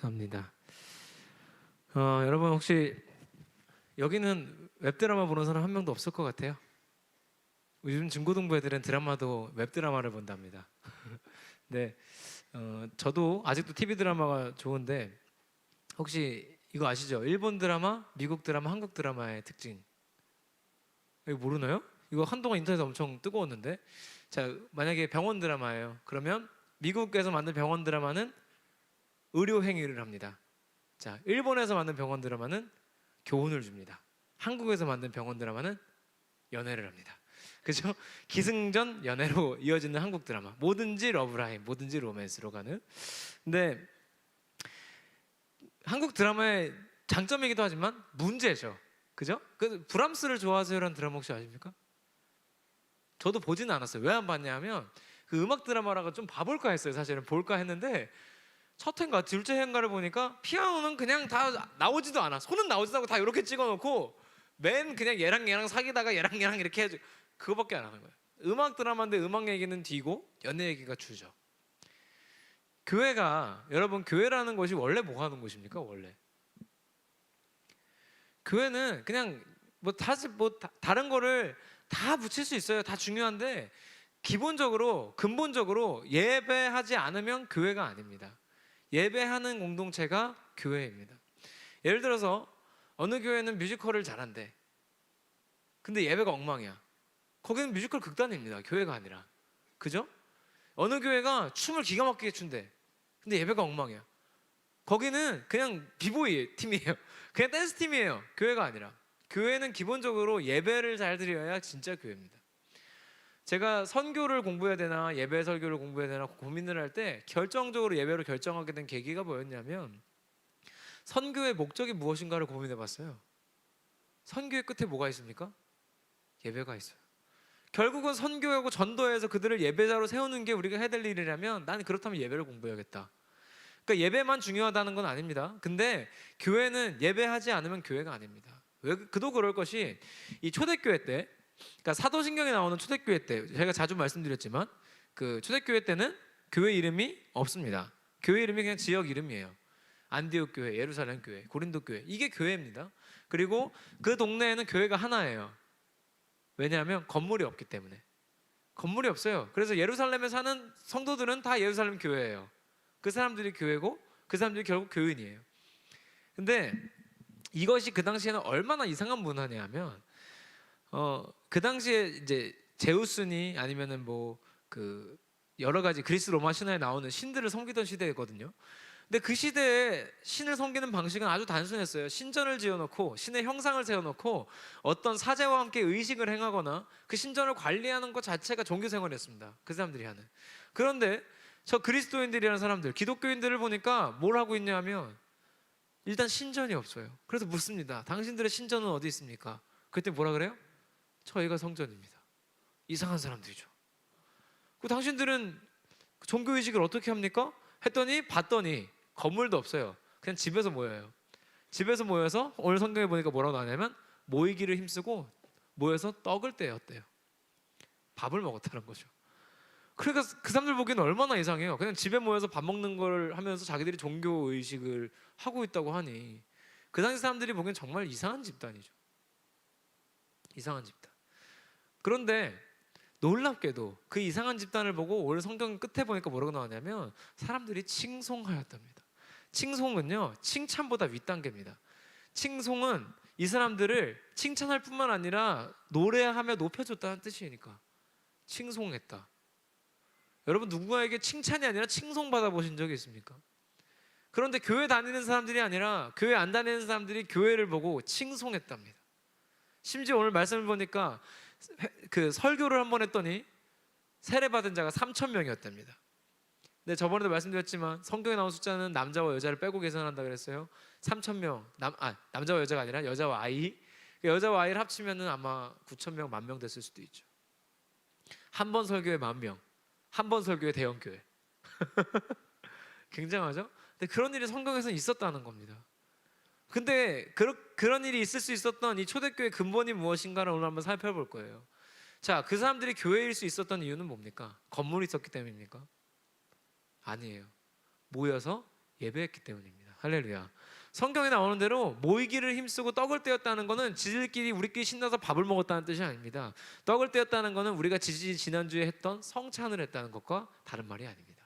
감사합니다. 여러분 혹시 여기는 웹드라마 보는 사람 한 명도 없을 것 같아요. 요즘 중고등부 애들은 드라마도 웹드라마를 본답니다. 네, 저도 아직도 TV 드라마가 좋은데 혹시 이거 아시죠? 일본 드라마, 미국 드라마, 한국 드라마의 특징. 이거 모르나요? 이거 한동안 인터넷에 엄청 뜨거웠는데, 자, 만약에 병원 드라마예요. 그러면 미국에서 만든 병원 드라마는 의료 행위를 합니다. 자, 일본에서 만든 병원 드라마는 교훈을 줍니다. 한국에서 만든 병원 드라마는 연애를 합니다. 그죠? 기승전 연애로 이어지는 한국 드라마. 뭐든지 러브라인, 뭐든지 로맨스로 가는. 근데 한국 드라마의 장점이기도 하지만 문제죠. 그죠? 그 브람스를 좋아하세요라는 드라마 혹시 아십니까? 저도 보지는 않았어요. 왜 안 봤냐 하면 그 음악 드라마라고 좀 봐볼까 했어요. 사실은 볼까 했는데 첫 회인가 둘째 회인가를 보니까 피아노는 그냥 다 나오지도 않아. 손은 나오지도 않고 다 이렇게 찍어놓고 맨 그냥 얘랑 사귀다가 얘랑 이렇게 해줘. 그거밖에 안 하는 거예요. 음악 드라마인데 음악 얘기는 뒤고 연애 얘기가 주죠. 교회가, 여러분, 교회라는 것이 원래 뭐 하는 곳입니까? 원래 교회는 그냥 다른 거를 다 붙일 수 있어요. 다 중요한데 기본적으로 근본적으로 예배하지 않으면 교회가 아닙니다. 예배하는 공동체가 교회입니다. 예를 들어서 어느 교회는 뮤지컬을 잘한대. 근데 예배가 엉망이야. 거기는 뮤지컬 극단입니다. 교회가 아니라. 그죠? 어느 교회가 춤을 기가 막히게 춘대. 근데 예배가 엉망이야. 거기는 그냥 비보이 팀이에요. 그냥 댄스 팀이에요. 교회가 아니라. 교회는 기본적으로 예배를 잘 드려야 진짜 교회입니다. 제가 선교를 공부해야 되나 예배 설교를 공부해야 되나 고민을 할 때 결정적으로 예배로 결정하게 된 계기가 뭐였냐면, 선교의 목적이 무엇인가를 고민해 봤어요. 선교의 끝에 뭐가 있습니까? 예배가 있어요. 결국은 선교하고 전도해서 그들을 예배자로 세우는 게 우리가 해야 될 일이라면 나는 그렇다면 예배를 공부해야겠다. 그러니까 예배만 중요하다는 건 아닙니다. 근데 교회는 예배하지 않으면 교회가 아닙니다. 왜 그도 그럴 것이, 이 초대교회 때, 그러니까 사도신경에 나오는 초대교회 때 제가 자주 말씀드렸지만 그 초대교회 때는 교회 이름이 없습니다. 교회 이름이 그냥 지역 이름이에요. 안디옥 교회, 예루살렘 교회, 고린도 교회, 이게 교회입니다. 그리고 그 동네에는 교회가 하나예요. 왜냐하면 건물이 없기 때문에. 건물이 없어요. 그래서 예루살렘에 사는 성도들은 다 예루살렘 교회예요. 그 사람들이 교회고 그 사람들이 결국 교인이에요. 근데 이것이 그 당시에는 얼마나 이상한 문화냐면, 그 당시에 이제 제우스니 아니면은 뭐 그 여러 가지 그리스 로마 신화에 나오는 신들을 섬기던 시대거든요. 근데 그 시대에 신을 섬기는 방식은 아주 단순했어요. 신전을 지어놓고 신의 형상을 세워놓고 어떤 사제와 함께 의식을 행하거나 그 신전을 관리하는 것 자체가 종교생활이었습니다. 그 사람들이 하는. 그런데 저 그리스도인들이라는 사람들, 기독교인들을 보니까 뭘 하고 있냐면 일단 신전이 없어요. 그래서 묻습니다. 당신들의 신전은 어디 있습니까? 그때 뭐라 그래요? 저희가 성전입니다. 이상한 사람들이죠. 그 당신들은 종교의식을 어떻게 합니까? 봤더니 건물도 없어요. 그냥 집에서 모여요. 집에서 모여서 오늘 성경에 보니까 뭐라고 나오냐면 모이기를 힘쓰고 모여서 떡을 떼었대요. 밥을 먹었다는 거죠. 그러니까 그 사람들 보기에는 얼마나 이상해요. 그냥 집에 모여서 밥 먹는 걸 하면서 자기들이 종교의식을 하고 있다고 하니 그 당시 사람들이 보기엔 정말 이상한 집단이죠. 이상한 집단. 그런데 놀랍게도 그 이상한 집단을 보고 오늘 성경 끝에 보니까 뭐라고 나왔냐면 사람들이 칭송하였답니다. 칭송은요, 칭찬보다 윗단계입니다. 칭송은 이 사람들을 칭찬할 뿐만 아니라 노래하며 높여줬다는 뜻이니까 칭송했다. 여러분, 누군가에게 칭찬이 아니라 칭송 받아보신 적이 있습니까? 그런데 교회 다니는 사람들이 아니라 교회 안 다니는 사람들이 교회를 보고 칭송했답니다. 심지어 오늘 말씀을 보니까 그 설교를 한번 했더니 세례받은 자가 3,000명이었답니다. 근데 저번에도 말씀드렸지만 성경에 나온 숫자는 남자와 여자를 빼고 계산한다 그랬어요. 3,000명, 남자와 여자가 아니라 여자와 아이, 여자와 아이를 합치면은 아마 9,000명, 10,000명 됐을 수도 있죠. 한 번 설교에 10,000명, 한 번 설교에 대형교회. 굉장하죠? 근데 그런 일이 성경에서는 있었다는 겁니다. 근데 그런 일이 있을 수 있었던 이 초대교회 근본이 무엇인가를 오늘 한번 살펴볼 거예요. 자, 그 사람들이 교회일 수 있었던 이유는 뭡니까? 건물이 있었기 때문입니까? 아니에요. 모여서 예배했기 때문입니다. 할렐루야. 성경에 나오는 대로 모이기를 힘쓰고 떡을 떼었다는 것은 지들끼리 우리끼리 신나서 밥을 먹었다는 뜻이 아닙니다. 떡을 떼었다는 것은 우리가 지난주에 했던 성찬을 했다는 것과 다른 말이 아닙니다.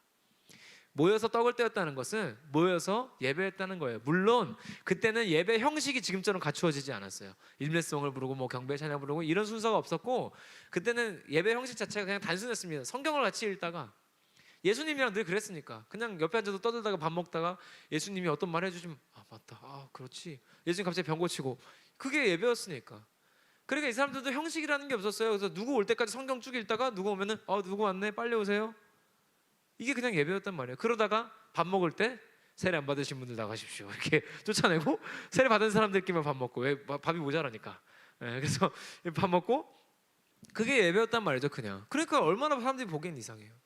모여서 떡을 떼었다는 것은 모여서 예배했다는 거예요. 물론 그때는 예배 형식이 지금처럼 갖추어지지 않았어요. 일매송을 부르고 뭐 경배 찬양 부르고 이런 순서가 없었고, 그때는 예배 형식 자체가 그냥 단순했습니다. 성경을 같이 읽다가, 예수님이랑 늘 그랬으니까 그냥 옆에 앉아서 떠들다가 밥 먹다가 예수님이 어떤 말 해주시면 아 맞다, 아 그렇지, 예수님 갑자기 병 고치고, 그게 예배였으니까. 그러니까 이 사람들도 형식이라는 게 없었어요. 그래서 누구 올 때까지 성경 쭉 읽다가 누구 오면은 누구 왔네 빨리 오세요, 이게 그냥 예배였단 말이에요. 그러다가 밥 먹을 때 세례 안 받으신 분들 나가십시오 이렇게 쫓아내고, 세례 받은 사람들끼리만 밥 먹고, 왜 밥이 모자라니까. 그래서 밥 먹고, 그게 예배였단 말이죠 그냥. 그러니까 얼마나 사람들이 보기엔 이상해요.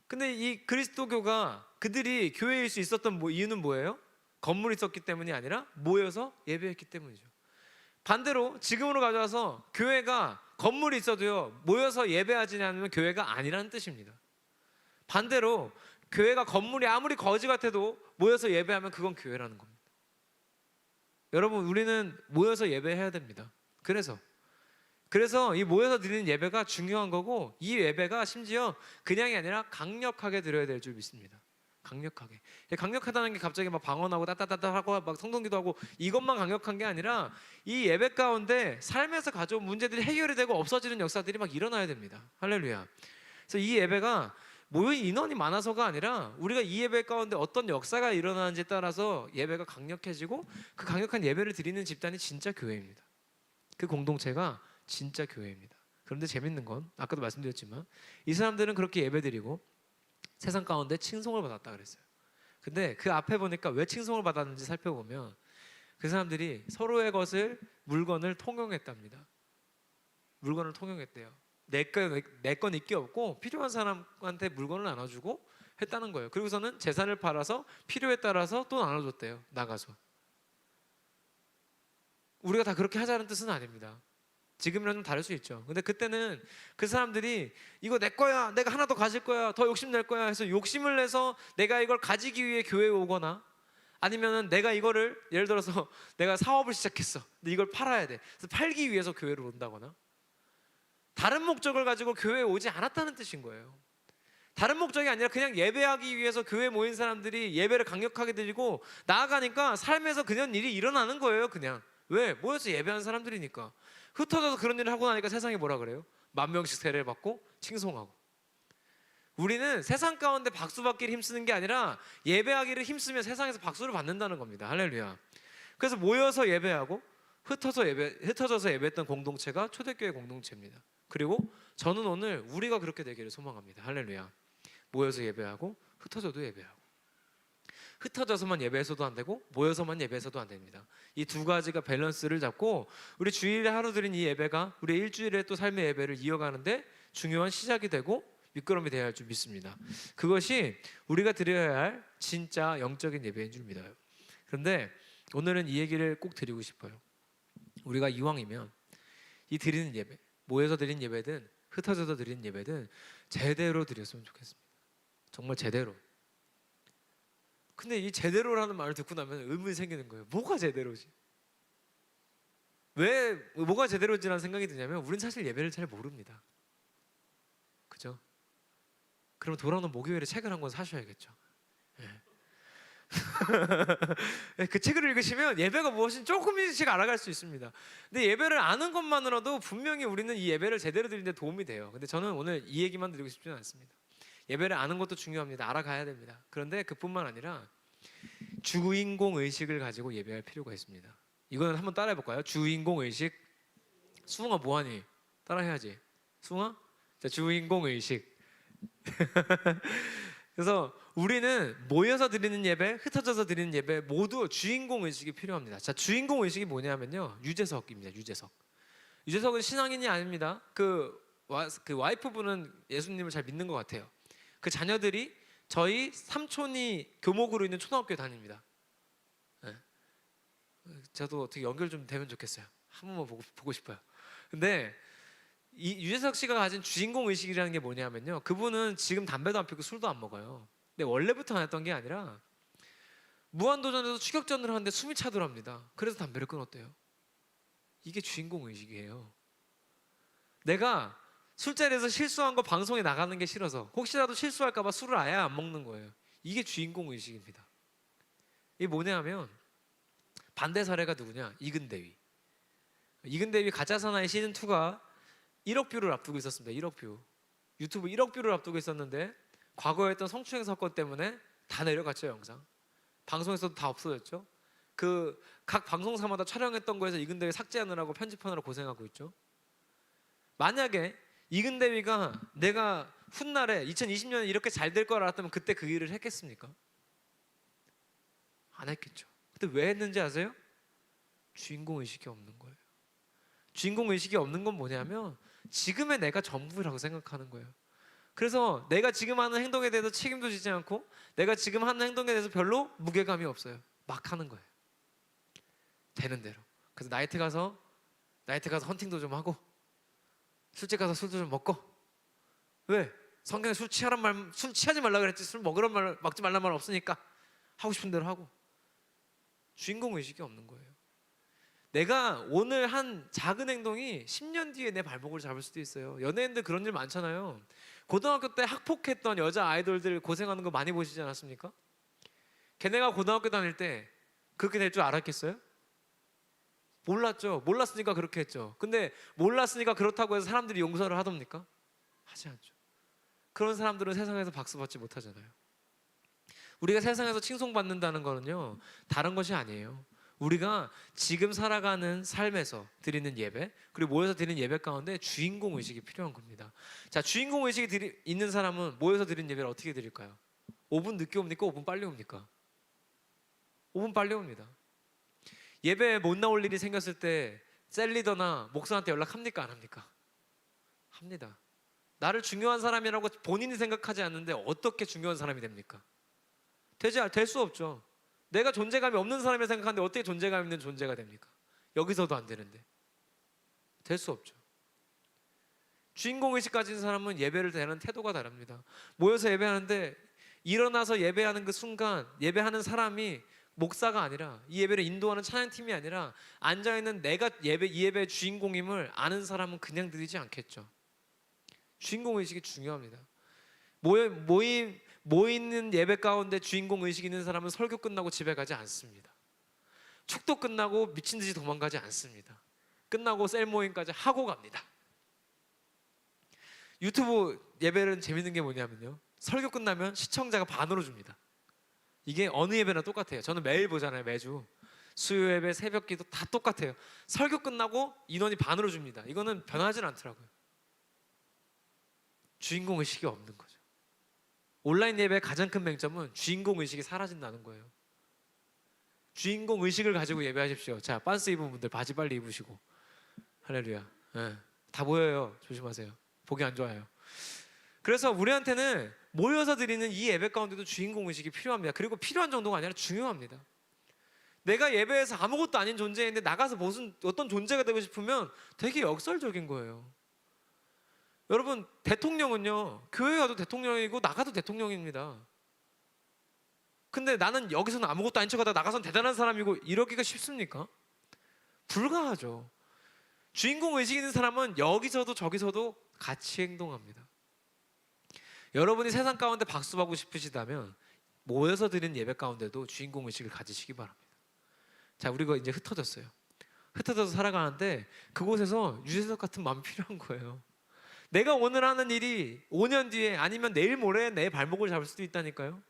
근데 이 그리스도교가 그들이 교회일 수 있었던 이유는 뭐예요? 건물이 있었기 때문이 아니라 모여서 예배했기 때문이죠. 반대로 지금으로 가져와서 교회가 건물이 있어도요 모여서 예배하지 않으면 교회가 아니라는 뜻입니다. 반대로 교회가 건물이 아무리 거지 같아도 모여서 예배하면 그건 교회라는 겁니다. 여러분, 우리는 모여서 예배해야 됩니다. 그래서 이 모여서 드리는 예배가 중요한 거고, 이 예배가 심지어 그냥이 아니라 강력하게 드려야 될 줄 믿습니다. 강력하다는 게 갑자기 막 방언하고 따따따따 하고 막 성동기도 하고 이것만 강력한 게 아니라, 이 예배 가운데 삶에서 가져온 문제들이 해결이 되고 없어지는 역사들이 막 일어나야 됩니다. 할렐루야. 그래서 이 예배가 모인 인원이 많아서가 아니라 우리가 이 예배 가운데 어떤 역사가 일어나는지에 따라서 예배가 강력해지고, 그 강력한 예배를 드리는 집단이 진짜 교회입니다. 그 공동체가 진짜 교회입니다. 그런데 재밌는 건 아까도 말씀드렸지만, 이 사람들은 그렇게 예배드리고 세상 가운데 칭송을 받았다 그랬어요. 근데 그 앞에 보니까 왜 칭송을 받았는지 살펴보면, 그 사람들이 서로의 물건을 통용했답니다. 물건을 통용했대요. 내 건 있게 없고 필요한 사람한테 물건을 나눠주고 했다는 거예요. 그리고서는 재산을 팔아서 필요에 따라서 또 나눠줬대요. 나가서. 우리가 다 그렇게 하자는 뜻은 아닙니다. 지금이랑 좀 다를 수 있죠. 근데 그때는 그 사람들이 이거 내 거야, 내가 하나 더 가질 거야, 더 욕심낼 거야 해서 욕심을 내서 내가 이걸 가지기 위해 교회에 오거나, 아니면은 내가 이거를, 예를 들어서 내가 사업을 시작했어, 근데 이걸 팔아야 돼, 그래서 팔기 위해서 교회를 온다거나, 다른 목적을 가지고 교회에 오지 않았다는 뜻인 거예요. 다른 목적이 아니라 그냥 예배하기 위해서 교회에 모인 사람들이 예배를 강력하게 드리고 나아가니까 삶에서 그런 일이 일어나는 거예요. 그냥 왜? 모여서 예배하는 사람들이니까. 흩어져서 그런 일을 하고 나니까 세상이 뭐라 그래요? 10,000명씩 세례를 받고 칭송하고. 우리는 세상 가운데 박수 받기를 힘쓰는 게 아니라 예배하기를 힘쓰면 세상에서 박수를 받는다는 겁니다. 할렐루야. 그래서 모여서 예배하고 흩어져서 예배했던 공동체가 초대교회 공동체입니다. 그리고 저는 오늘 우리가 그렇게 되기를 소망합니다. 할렐루야. 모여서 예배하고 흩어져도 예배하고. 흩어져서만 예배해서도 안 되고 모여서만 예배해서도 안 됩니다. 이 두 가지가 밸런스를 잡고 우리 주일에 하루 드린 이 예배가 우리 일주일에 또 삶의 예배를 이어가는데 중요한 시작이 되고 밑거름이 되어야 할 줄 믿습니다. 그것이 우리가 드려야 할 진짜 영적인 예배인 줄 믿어요. 그런데 오늘은 이 얘기를 꼭 드리고 싶어요. 우리가 이왕이면 이 드리는 예배, 모여서 드린 예배든 흩어져서 드린 예배든 제대로 드렸으면 좋겠습니다. 정말 제대로. 근데 이 제대로라는 말을 듣고 나면 의문이 생기는 거예요. 뭐가 제대로지? 왜 뭐가 제대로지라는 생각이 드냐면, 우린 사실 예배를 잘 모릅니다. 그죠? 그럼 돌아오는 목요일에 책을 한 권 사셔야겠죠. 네. 그 책을 읽으시면 예배가 무엇인지 조금씩 알아갈 수 있습니다. 근데 예배를 아는 것만으로도 분명히 우리는 이 예배를 제대로 드리는 데 도움이 돼요. 근데 저는 오늘 이 얘기만 드리고 싶지는 않습니다. 예배를 아는 것도 중요합니다. 알아가야 됩니다. 그런데 그뿐만 아니라 주인공 의식을 가지고 예배할 필요가 있습니다. 이거는 한번 따라해 볼까요? 주인공 의식. 수웅아 뭐하니? 따라해야지. 수웅아? 자, 주인공 의식. 그래서 우리는 모여서 드리는 예배, 흩어져서 드리는 예배 모두 주인공 의식이 필요합니다. 자, 주인공 의식이 뭐냐면요, 유재석입니다. 유재석은 신앙인이 아닙니다. 그 와이프분은 예수님을 잘 믿는 것 같아요. 그 자녀들이 저희 삼촌이 교목으로 있는 초등학교에 다닙니다. 네. 저도 어떻게 연결 좀 되면 좋겠어요. 한 번만 보고 싶어요. 근데 이 유재석 씨가 가진 주인공 의식이라는 게 뭐냐면요, 그분은 지금 담배도 안 피우고 술도 안 먹어요. 근데 원래부터 안 했던 게 아니라 무한도전에서 추격전을 하는데 숨이 차더랍니다. 그래서 담배를 끊었대요. 이게 주인공 의식이에요. 내가 술자리에서 실수한 거 방송에 나가는 게 싫어서 혹시라도 실수할까 봐 술을 아예 안 먹는 거예요. 이게 주인공 의식입니다. 이게 뭐냐면 반대 사례가 누구냐? 이근대위. 이근대위 가짜 사나이 시즌 2가 1억 뷰를 앞두고 있었습니다. 1억 뷰. 유튜브 1억 뷰를 앞두고 있었는데 과거에 했던 성추행 사건 때문에 다 내려갔죠. 영상. 방송에서도 다 없어졌죠. 그 각 방송사마다 촬영했던 거에서 이근대위 삭제하느라고 편집하느라 고생하고 있죠. 만약에 이근대위가 내가 훗날에 2020년에 이렇게 잘 될 걸 알았다면 그때 그 일을 했겠습니까? 안 했겠죠. 근데 왜 했는지 아세요? 주인공 의식이 없는 거예요. 주인공 의식이 없는 건 뭐냐면 지금의 내가 전부라고 생각하는 거예요. 그래서 내가 지금 하는 행동에 대해서 책임도 지지 않고 내가 지금 하는 행동에 대해서 별로 무게감이 없어요. 막 하는 거예요. 되는 대로. 그래서 나이트 가서 헌팅도 좀 하고 술집 가서 술도 좀 먹고. 왜? 성경에 술 취하지 말라 그랬지. 술 먹으란 말, 먹지 말란 말 없으니까 하고 싶은 대로 하고. 주인공 의식이 없는 거예요. 내가 오늘 한 작은 행동이 10년 뒤에 내 발목을 잡을 수도 있어요. 연예인들 그런 일 많잖아요. 고등학교 때 학폭했던 여자 아이돌들 고생하는 거 많이 보시지 않았습니까? 걔네가 고등학교 다닐 때 그렇게 될 줄 알았겠어요? 몰랐죠. 몰랐으니까 그렇게 했죠. 근데 몰랐으니까 그렇다고 해서 사람들이 용서를 하답니까? 하지 않죠. 그런 사람들은 세상에서 박수 받지 못하잖아요. 우리가 세상에서 칭송받는다는 거는요, 다른 것이 아니에요. 우리가 지금 살아가는 삶에서 드리는 예배, 그리고 모여서 드리는 예배 가운데 주인공 의식이 필요한 겁니다. 자, 주인공 의식이 있는 사람은 모여서 드리는 예배를 어떻게 드릴까요? 5분 늦게 옵니까? 5분 빨리 옵니까? 5분 빨리 옵니다. 예배에 못 나올 일이 생겼을 때 셀리더나 목사한테 연락합니까? 안 합니까? 합니다. 나를 중요한 사람이라고 본인이 생각하지 않는데 어떻게 중요한 사람이 됩니까? 될 수 없죠. 내가 존재감이 없는 사람이라 생각하는데 어떻게 존재감 있는 존재가 됩니까? 여기서도 안 되는데. 될 수 없죠. 주인공 의식 가진 사람은 예배를 대하는 태도가 다릅니다. 모여서 예배하는데 일어나서 예배하는 그 순간 예배하는 사람이 목사가 아니라 이 예배를 인도하는 찬양팀이 아니라 앉아있는 내가 이 예배의 주인공임을 아는 사람은 그냥 드리지 않겠죠. 주인공 의식이 중요합니다. 모이는 예배 가운데 주인공 의식 있는 사람은 설교 끝나고 집에 가지 않습니다. 축도 끝나고 미친 듯이 도망가지 않습니다. 끝나고 셀 모임까지 하고 갑니다. 유튜브 예배는 재밌는 게 뭐냐면요, 설교 끝나면 시청자가 반으로 줍니다. 이게 어느 예배나 똑같아요. 저는 매일 보잖아요. 매주 수요 예배, 새벽 기도 다 똑같아요. 설교 끝나고 인원이 반으로 줍니다. 이거는 변하진 않더라고요. 주인공 의식이 없는 거죠. 온라인 예배의 가장 큰 맹점은 주인공 의식이 사라진다는 거예요. 주인공 의식을 가지고 예배하십시오. 자, 반스 입은 분들 바지 빨리 입으시고. 할렐루야. 네. 다 보여요. 조심하세요. 보기 안 좋아요. 그래서 우리한테는 모여서 드리는 이 예배 가운데도 주인공 의식이 필요합니다. 그리고 필요한 정도가 아니라 중요합니다. 내가 예배에서 아무것도 아닌 존재인데 나가서 어떤 존재가 되고 싶으면 되게 역설적인 거예요. 여러분, 대통령은요, 교회 가도 대통령이고 나가도 대통령입니다. 근데 나는 여기서는 아무것도 아닌 척하다 나가서는 대단한 사람이고 이러기가 쉽습니까? 불가하죠. 주인공 의식 있는 사람은 여기서도 저기서도 같이 행동합니다. 여러분이 세상 가운데 박수 받고 싶으시다면 모여서 드리는 예배 가운데도 주인공 의식을 가지시기 바랍니다. 자, 우리가 이제 흩어졌어요. 흩어져서 살아가는데 그곳에서 유재석 같은 마음이 필요한 거예요. 내가 오늘 하는 일이 5년 뒤에 아니면 내일 모레 내 발목을 잡을 수도 있다니까요.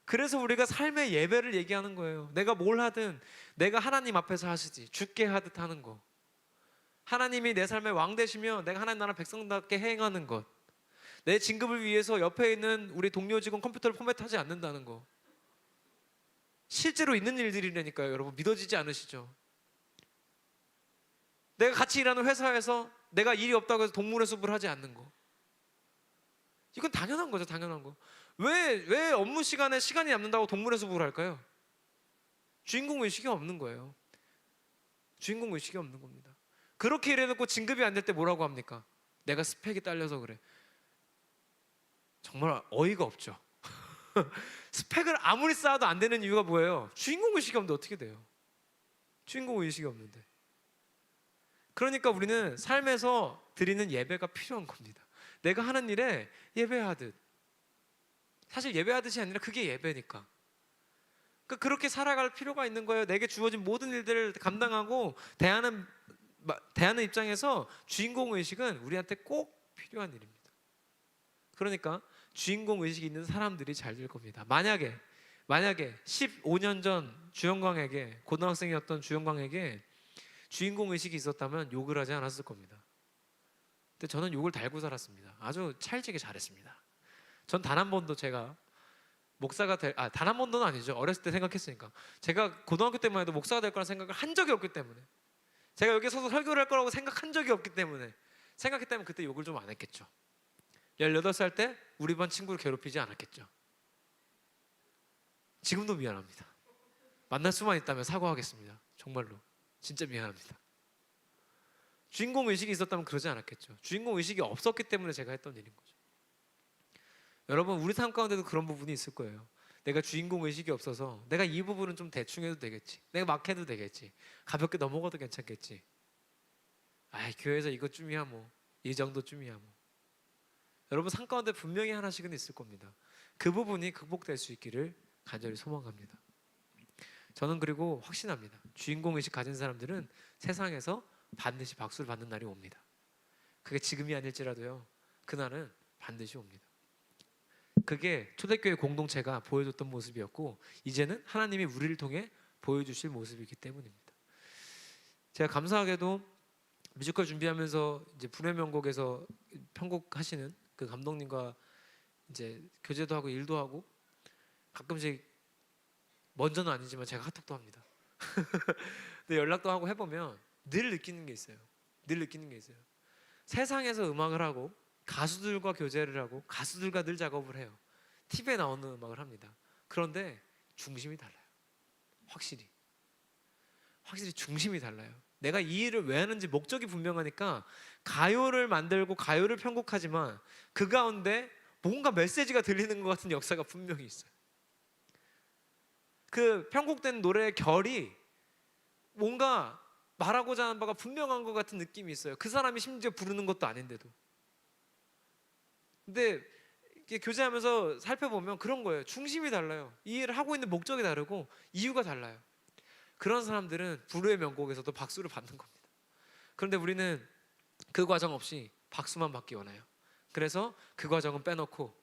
그래서 우리가 삶의 예배를 얘기하는 거예요. 내가 뭘 하든 내가 하나님 앞에서 하시지, 죽게 하듯 하는 거. 하나님이 내 삶의 왕 되시며 내가 하나님 나라 백성답게 행하는 것. 내 진급을 위해서 옆에 있는 우리 동료 직원 컴퓨터를 포맷하지 않는다는 거. 실제로 있는 일들이라니까요. 여러분, 믿어지지 않으시죠? 내가 같이 일하는 회사에서 내가 일이 없다고 해서 동물의 숲을 하지 않는 거. 이건 당연한 거죠. 당연한 거. 왜 업무 시간에 시간이 남는다고 동물의 숲을 할까요? 주인공 의식이 없는 거예요. 주인공 의식이 없는 겁니다. 그렇게 일해놓고 진급이 안 될 때 뭐라고 합니까? 내가 스펙이 딸려서 그래. 정말 어이가 없죠. 스펙을 아무리 쌓아도 안 되는 이유가 뭐예요? 주인공 의식이 없는데 어떻게 돼요? 주인공 의식이 없는데. 그러니까 우리는 삶에서 드리는 예배가 필요한 겁니다. 내가 하는 일에 예배하듯. 사실 예배하듯이 아니라 그게 예배니까. 그렇게 살아갈 필요가 있는 거예요. 내게 주어진 모든 일들을 감당하고 대하는 입장에서 주인공 의식은 우리한테 꼭 필요한 일입니다. 그러니까 주인공 의식이 있는 사람들이 잘 될 겁니다. 만약에 15년 전 주영광에게, 고등학생이었던 주영광에게 주인공 의식이 있었다면 욕을 하지 않았을 겁니다. 근데 저는 욕을 달고 살았습니다. 아주 찰지게 잘했습니다. 전 단 한 번도 제가 목사가 단 한 번도는 아니죠. 어렸을 때 생각했으니까. 제가 고등학교 때만 해도 목사가 될 거라는 생각을 한 적이 없기 때문에, 제가 여기 서서 설교를 할 거라고 생각한 적이 없기 때문에, 생각했다면 그때 욕을 좀 안 했겠죠. 18살 때 우리 반 친구를 괴롭히지 않았겠죠. 지금도 미안합니다. 만날 수만 있다면 사과하겠습니다. 정말로 진짜 미안합니다. 주인공 의식이 있었다면 그러지 않았겠죠. 주인공 의식이 없었기 때문에 제가 했던 일인 거죠. 여러분, 우리 삶 가운데도 그런 부분이 있을 거예요. 내가 주인공 의식이 없어서 내가 이 부분은 좀 대충 해도 되겠지, 내가 막 해도 되겠지, 가볍게 넘어가도 괜찮겠지, 교회에서 이것쯤이야 뭐, 이 정도쯤이야 뭐. 여러분, 삶 가운데 분명히 하나씩은 있을 겁니다. 그 부분이 극복될 수 있기를 간절히 소망합니다. 저는 그리고 확신합니다. 주인공 의식 가진 사람들은 세상에서 반드시 박수를 받는 날이 옵니다. 그게 지금이 아닐지라도요, 그날은 반드시 옵니다. 그게 초대교회 공동체가 보여줬던 모습이었고, 이제는 하나님이 우리를 통해 보여주실 모습이기 때문입니다. 제가 감사하게도 뮤지컬 준비하면서 이제 불의 명곡에서 편곡하시는 그 감독님과 이제 교제도 하고 일도 하고, 가끔씩 먼저는 아니지만 제가 카톡도 합니다. 근데 연락도 하고 해보면 늘 느끼는 게 있어요. 세상에서 음악을 하고 가수들과 교제를 하고 가수들과 늘 작업을 해요. TV에 나오는 음악을 합니다. 그런데 중심이 달라요. 확실히 중심이 달라요. 내가 이 일을 왜 하는지 목적이 분명하니까 가요를 만들고 가요를 편곡하지만 그 가운데 뭔가 메시지가 들리는 것 같은 역사가 분명히 있어요. 그 편곡된 노래의 결이 뭔가 말하고자 하는 바가 분명한 것 같은 느낌이 있어요. 그 사람이 심지어 부르는 것도 아닌데도. 근데 교제하면서 살펴보면 그런 거예요. 중심이 달라요. 이 일을 하고 있는 목적이 다르고 이유가 달라요. 그런 사람들은 불후의 명곡에서도 박수를 받는 겁니다. 그런데 우리는 그 과정 없이 박수만 받기 원해요. 그래서 그 과정은 빼놓고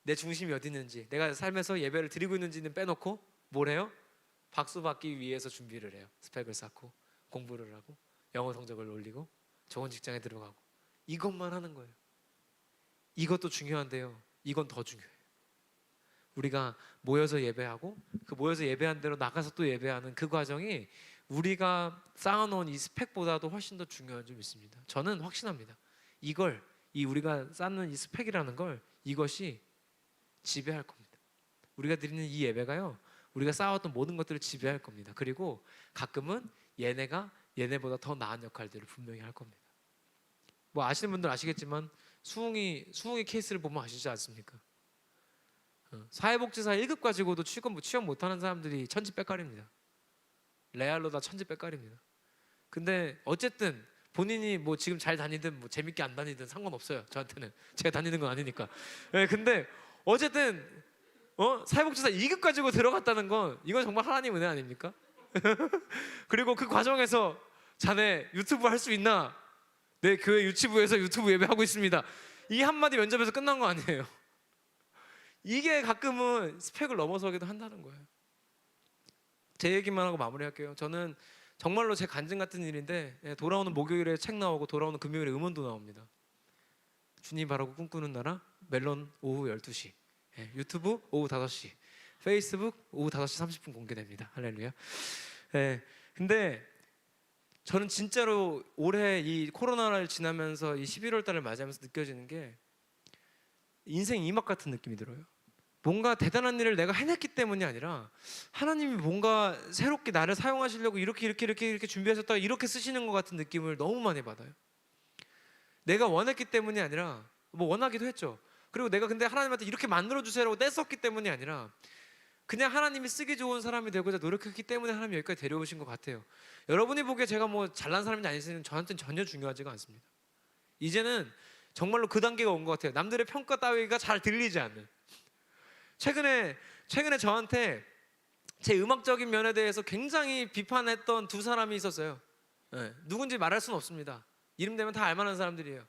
내 중심이 어디 있는지, 내가 삶에서 예배를 드리고 있는지는 빼놓고 뭘 해요? 박수 받기 위해서 준비를 해요. 스펙을 쌓고 공부를 하고 영어 성적을 올리고 좋은 직장에 들어가고, 이것만 하는 거예요. 이것도 중요한데요, 이건 더 중요해요. 우리가 모여서 예배하고 그 모여서 예배한 대로 나가서 또 예배하는 그 과정이 우리가 쌓아놓은 이 스펙보다도 훨씬 더 중요한 줄 믿습니다. 저는 확신합니다. 우리가 쌓는 이 스펙이라는 걸, 이것이 지배할 겁니다. 우리가 드리는 이 예배가요, 우리가 쌓아왔던 모든 것들을 지배할 겁니다. 그리고 가끔은 얘네가 얘네보다 더 나은 역할들을 분명히 할 겁니다. 뭐 아시는 분들 아시겠지만 수웅이 케이스를 보면 아시지 않습니까? 사회복지사 1급 가지고도 취업 못하는 사람들이 천지백갈입니다. 레알로 다 천지백갈입니다. 근데 어쨌든 본인이 뭐 지금 잘 다니든 뭐 재밌게 안 다니든 상관없어요. 저한테는 제가 다니는 건 아니니까. 근데 어쨌든 사회복지사 2급 가지고 들어갔다는 건 이건 정말 하나님 은혜 아닙니까? 그리고 그 과정에서 자네 유튜브 할 수 있나? 네, 교회 유치부에서 유튜브 예배하고 있습니다. 이 한마디 면접에서 끝난 거 아니에요. 이게 가끔은 스펙을 넘어서기도 한다는 거예요. 제 얘기만 하고 마무리할게요. 저는 정말로 제 간증 같은 일인데, 돌아오는 목요일에 책 나오고 돌아오는 금요일에 음원도 나옵니다. 주님 바라고 꿈꾸는 나라, 멜론 오후 12시, 유튜브 오후 5시, 페이스북 오후 5시 30분 공개됩니다. 할렐루야. 근데 저는 진짜로 올해 이 코로나를 지나면서 이 11월 달을 맞이하면서 느껴지는 게 인생 이막 같은 느낌이 들어요. 뭔가 대단한 일을 내가 해냈기 때문이 아니라 하나님이 뭔가 새롭게 나를 사용하시려고 이렇게 준비하셨다가 이렇게 쓰시는 것 같은 느낌을 너무 많이 받아요. 내가 원했기 때문이 아니라, 뭐 원하기도 했죠. 그리고 내가 근데 하나님한테 이렇게 만들어 주세요라고 떼썼기 때문이 아니라 그냥 하나님이 쓰기 좋은 사람이 되고자 노력했기 때문에 하나님이 여기까지 데려오신 것 같아요. 여러분이 보기에 제가 뭐 잘난 사람인지 아닌지는 저한테는 전혀 중요하지가 않습니다. 이제는 정말로 그 단계가 온 것 같아요. 남들의 평가 따위가 잘 들리지 않는. 최근에 저한테 제 음악적인 면에 대해서 굉장히 비판했던 두 사람이 있었어요. 네, 누군지 말할 수는 없습니다. 이름 되면 다 알만한 사람들이에요.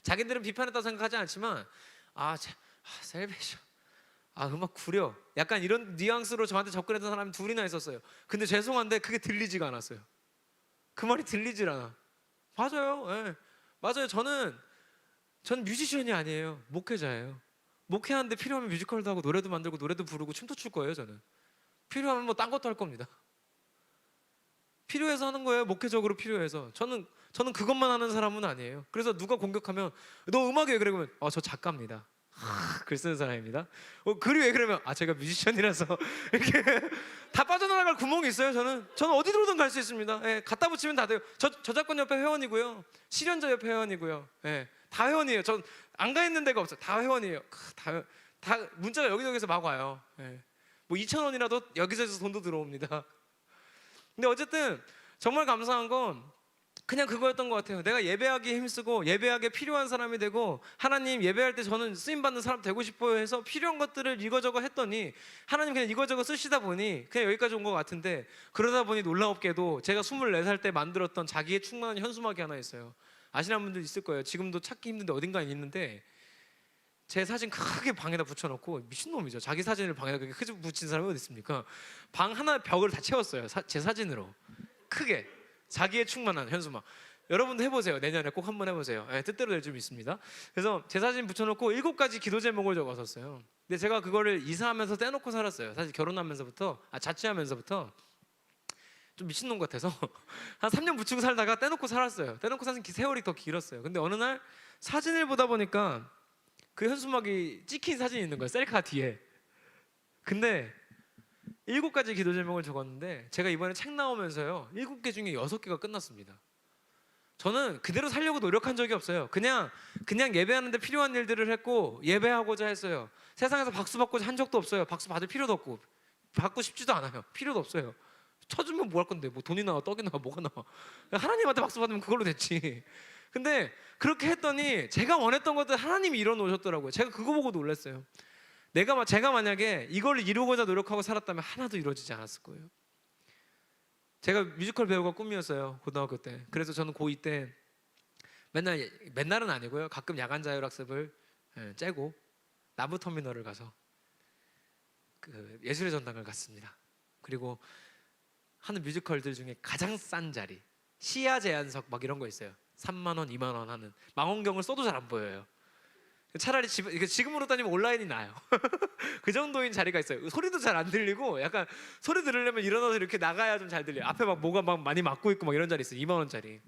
자기들은 비판했다고 생각하지 않지만 셀베이션, 음악 구려, 약간 이런 뉘앙스로 저한테 접근했던 사람이 둘이나 있었어요. 근데 죄송한데 그게 들리지가 않았어요. 그 말이 들리질 않아. 맞아요. 네. 맞아요. 저는 뮤지션이 아니에요. 목회자예요. 목회하는데 필요하면 뮤지컬도 하고 노래도 만들고 노래도 부르고 춤도 출 거예요. 저는 필요하면 뭐 딴 것도 할 겁니다. 필요해서 하는 거예요. 목회적으로 필요해서. 저는 그것만 하는 사람은 아니에요. 그래서 누가 공격하면 너 음악이 왜 그래? 그러면 저 작가입니다. 글 쓰는 사람입니다. 글이 왜 그러면 제가 뮤지션이라서 이렇게 다 빠져나갈 구멍이 있어요. 저는 어디로든 갈 수 있습니다. 예, 갖다 붙이면 다 돼요. 저작권 협회 회원이고요. 실현자 협회 회원이고요. 예, 다 회원이에요. 전 안 가 있는 데가 없어요. 다 회원이에요. 다 문자가 여기저기서 막 와요. 예. 뭐 2,000원이라도 여기저기서 돈도 들어옵니다. 근데 어쨌든 정말 감사한 건 그냥 그거였던 것 같아요. 내가 예배하기에 힘쓰고 예배하기에 필요한 사람이 되고 하나님 예배할 때 저는 쓰임받는 사람 되고 싶어요 해서 필요한 것들을 이거저거 했더니 하나님 그냥 이거저거 쓰시다 보니 그냥 여기까지 온 것 같은데, 그러다 보니 놀랍게도 제가 24살 때 만들었던 자기의 충만한 현수막이 하나 있어요. 아시는 분들 있을 거예요. 지금도 찾기 힘든데 어딘가에 있는데 제 사진 크게 방에다 붙여놓고, 미친놈이죠. 자기 사진을 방에다 그렇게 크게 붙인 사람이 어디 있습니까? 방 하나 벽을 다 채웠어요. 제 사진으로 크게 자기의 충만한 현수막. 여러분도 해보세요. 내년에 꼭 한번 해보세요. 뜻대로 될 줄 믿습니다. 그래서 제 사진 붙여놓고 7가지 기도 제목을 적었었어요. 근데 제가 그거를 이사하면서 떼놓고 살았어요. 사실 결혼하면서부터 자취하면서부터 좀 미친놈 같아서 한 3년 붙이고 살다가 떼놓고 살았어요. 떼놓고 사는 세월이 더 길었어요. 근데 어느 날 사진을 보다 보니까 그 현수막이 찍힌 사진이 있는 거예요. 셀카 뒤에. 근데 7가지 기도 제목을 적었는데 제가 이번에 책 나오면서요 7개 중에 6개가 끝났습니다. 저는 그대로 살려고 노력한 적이 없어요. 그냥 예배하는데 필요한 일들을 했고 예배하고자 했어요. 세상에서 박수 받고자 한 적도 없어요. 박수 받을 필요도 없고 받고 싶지도 않아요. 필요도 없어요. 쳐주면 뭐 할 건데, 뭐 돈이 나와 떡이 나와 뭐가 나와. 하나님한테 박수 받으면 그걸로 됐지. 근데 그렇게 했더니 제가 원했던 것들 하나님이 이뤄 놓으셨더라고요. 제가 그거 보고 놀랐어요. 제가 만약에 이걸 이루고자 노력하고 살았다면 하나도 이루어지지 않았을 거예요. 제가 뮤지컬 배우가 꿈이었어요. 고등학교 때. 그래서 저는 고2 때 맨날은 아니고요. 가끔 야간 자율학습을 째고 나무터미널을 가서 그 예술의 전당을 갔습니다. 그리고 하는 뮤지컬들 중에 가장 싼 자리, 시야 제한석 막 이런 거 있어요. 3만 원, 2만 원 하는. 망원경을 써도 잘 안 보여요. 차라리 지금으로 따지면 온라인이 나아요. 그 정도인 자리가 있어요. 소리도 잘 안 들리고 약간 소리 들으려면 일어나서 이렇게 나가야 좀 잘 들려요. 앞에 막 뭐가 막 많이 막고 있고 막 이런 자리 있어요. 2만 원짜리.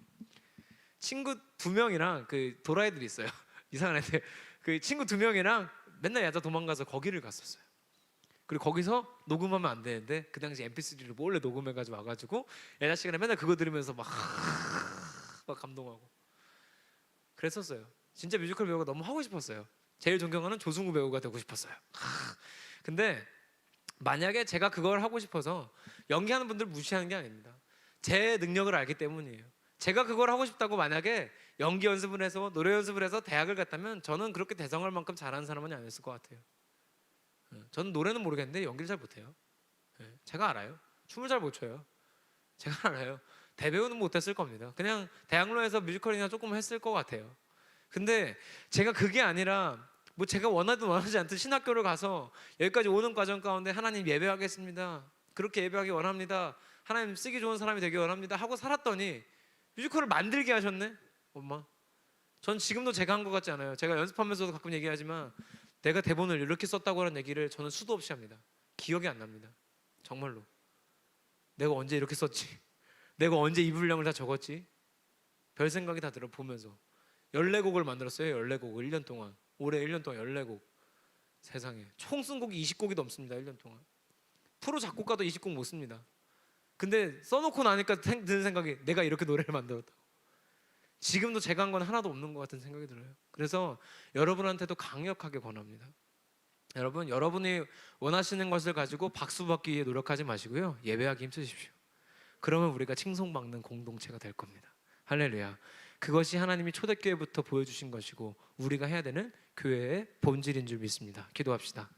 친구 2명이랑 그 도라이들이 있어요. 이상한 애들. 그 친구 2명이랑 맨날 야자 도망가서 거기를 갔었어요. 그리고 거기서 녹음하면 안 되는데 그 당시 MP3를 몰래 녹음해가지고 와가지고 야자 시간에 맨날 그거 들으면서 막 감동하고 그랬었어요. 진짜 뮤지컬 배우가 너무 하고 싶었어요. 제일 존경하는 조승우 배우가 되고 싶었어요. 근데 만약에 제가 그걸 하고 싶어서 연기하는 분들 무시하는 게 아닙니다. 제 능력을 알기 때문이에요. 제가 그걸 하고 싶다고 만약에 연기 연습을 해서 노래 연습을 해서 대학을 갔다면 저는 그렇게 대성할 만큼 잘하는 사람은 아니었을 것 같아요. 저는 노래는 모르겠는데 연기를 잘 못해요. 제가 알아요. 춤을 잘 못 춰요. 제가 알아요. 대배우는 못했을 겁니다. 그냥 대학로에서 뮤지컬이나 조금 했을 것 같아요. 근데 제가 그게 아니라 뭐 제가 원하든 원하지 않든 신학교를 가서 여기까지 오는 과정 가운데 하나님 예배하겠습니다. 그렇게 예배하기 원합니다. 하나님 쓰기 좋은 사람이 되기 원합니다. 하고 살았더니 뮤지컬을 만들게 하셨네. 엄마. 전 지금도 제가 한 것 같지 않아요. 제가 연습하면서도 가끔 얘기하지만 내가 대본을 이렇게 썼다고 하는 얘기를 저는 수도 없이 합니다. 기억이 안 납니다. 정말로. 내가 언제 이렇게 썼지? 내가 언제 이 분량을 다 적었지? 별 생각이 다 들어 보면서 14곡을 만들었어요. 14곡 1년 동안. 올해 1년 동안 14곡. 세상에 총 쓴 곡이 20곡이 넘습니다. 1년 동안. 프로 작곡가도 20곡 못 씁니다. 근데 써놓고 나니까 드는 생각이 내가 이렇게 노래를 만들었다고. 지금도 제가 한 건 하나도 없는 것 같은 생각이 들어요. 그래서 여러분한테도 강력하게 권합니다. 여러분, 여러분이 원하시는 것을 가지고 박수 받기 위해 노력하지 마시고요, 예배하기 힘쓰십시오. 그러면 우리가 칭송받는 공동체가 될 겁니다. 할렐루야. 그것이 하나님이 초대교회부터 보여주신 것이고 우리가 해야 되는 교회의 본질인 줄 믿습니다. 기도합시다.